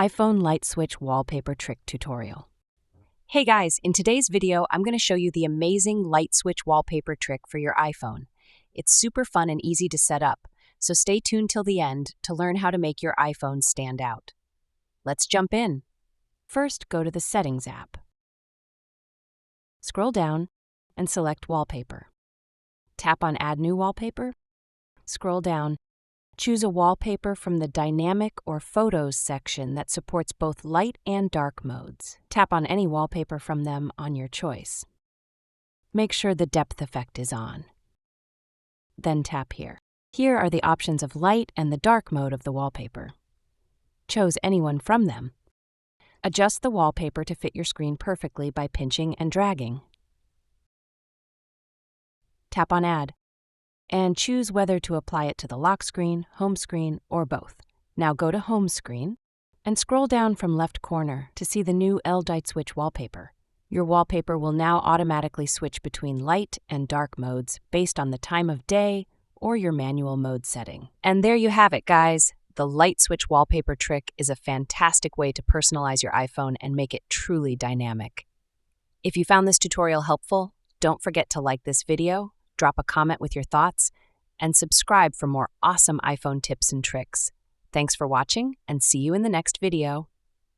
iPhone LightSwitch Wallpaper Trick Tutorial. Hey guys, in today's video, I'm going to show you the amazing LightSwitch Wallpaper trick for your iPhone. It's super fun and easy to set up, so stay tuned till the end to learn how to make your iPhone stand out. Let's jump in. First, go to the Settings app. Scroll down and select Wallpaper. Tap on Add New Wallpaper. Scroll down. Choose a wallpaper from the Dynamic or Photos section that supports both light and dark modes. Tap on any wallpaper from them on your choice. Make sure the depth effect is on. Then tap here. Here are the options of light and the dark mode of the wallpaper. Choose any one from them. Adjust the wallpaper to fit your screen perfectly by pinching and dragging. Tap on Add, and choose whether to apply it to the lock screen, home screen, or both. Now go to Home Screen and scroll down from left corner to see the new LightSwitch wallpaper. Your wallpaper will now automatically switch between light and dark modes based on the time of day or your manual mode setting. And there you have it, guys. The LightSwitch wallpaper trick is a fantastic way to personalize your iPhone and make it truly dynamic. If you found this tutorial helpful, don't forget to like this video, drop a comment with your thoughts, and subscribe for more awesome iPhone tips and tricks. Thanks for watching, and see you in the next video.